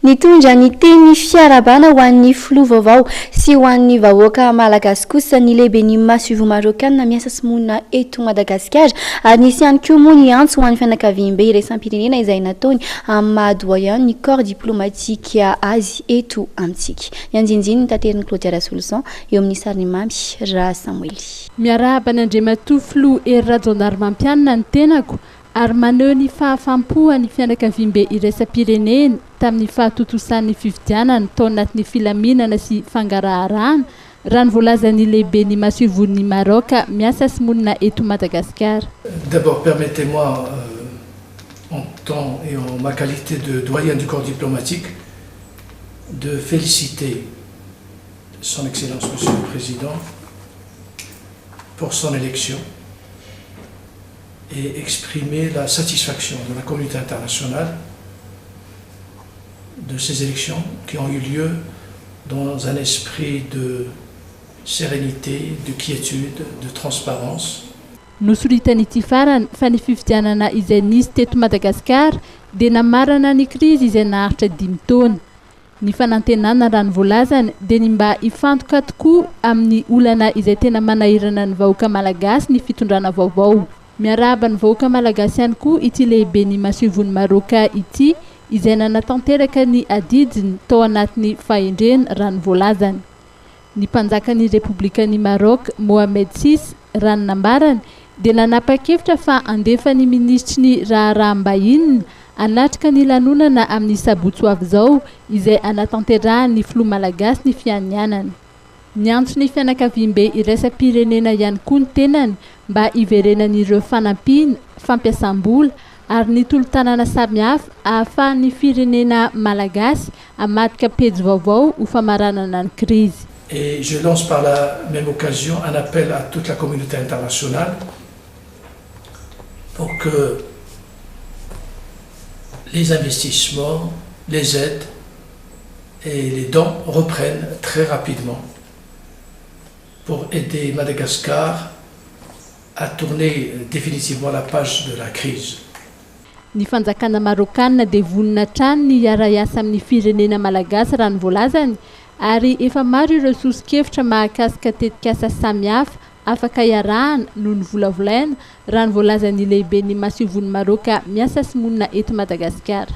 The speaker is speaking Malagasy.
Nitondra ny teny fiarabana ho an'ny filoha vaovao sy ho an'ny vahoaka malagasy kosa ny lehiben'ny Masivo Marokana miasa sy monina eto Madagasikara ary nisy ihany koa moa ny antso ho an'ny fianakaviam-be iraisam-pirenena izay nataony amin'ny mahadoyan ny corps diplomatique azy eto amintsika. Ny anjinjiny ny tanteriny Claudia Solution eo amin'ny sariny mamy Ra Samuely. Miarahaba ny Andriamatoa filoha Ery Rajaonarimampianina ny tenako ary maneho ny fahafampo ny fianakaviam-be iraisam-pirenena tamin'ny fahatotosan'ny fifidianana tao anatin'ny filaminana sy fangaraharahana raha ny voalazan'ny lehiben'ny Masivon'ny Maroc miasa sy monina eto Madagasikara. D'abord, permettez-moi, en tant et en ma qualité de doyen du corps diplomatique, de féliciter Son Excellence Monsieur le Président pour son élection et exprimer la satisfaction de la communauté internationale de ces élections qui ont eu lieu dans un esprit de sérénité, de quiétude, de transparence. Nosoritany farany fa ny fifidianana izay nisy teto Madagasikara dia namarana ny krizy izay naharitra 5 taona. Ny fanantenana raha ny voalazany dia ny mba hifantoka tokoa amin'ny olana izay tena manahirana ny vahoaka malagasy ny fitondrana vaovao. Miarahaba ny vahoaka malagasy ihany koa ity lehiben'ny Masivon'ny Maroc ity izay nanatanteraka ny adidiny tao anatin'ny fahendrena raha ny voalazany. Ny mpanjakan'ny Repoblikan'i Maroc Mohamed VI raha ny nambarany dia nanapa-kevitra fa andefan'ny ministry raharaham-bahiny anatrika ny lanonana amin'ny sabotsy avy izao izay anatanterahan'ny filoha malagasy ny fianianana. Ny antso ny fianakaviam-be iraisam-pirenena ihany koa ny tenany mba hiverenan'ireo fanampiana, fampiasam-bola ary ny tolo-tanana samihafa ahafahan'ny firenena malagasy hamadika pejy vaovao ho famaranana ny crise. Et je lance par la même occasion un appel à toute la communauté internationale pour que les investissements, les aides et les dons reprennent très rapidement pour aider Madagascar à tourner définitivement la page de la crise. Ny fanjakana marokana dia vonina trano ny hiara-iasa amin'ny firenena malagasy raha ny voalazany ary efa maro ireo sosi-kevitra mahakasika tetikasa samihafa afaka iarahana noho ny volavolaina raha ny voalazan'ny lehiben'ny Masivon'ny Maroc miasa sy monina eto Madagasikara.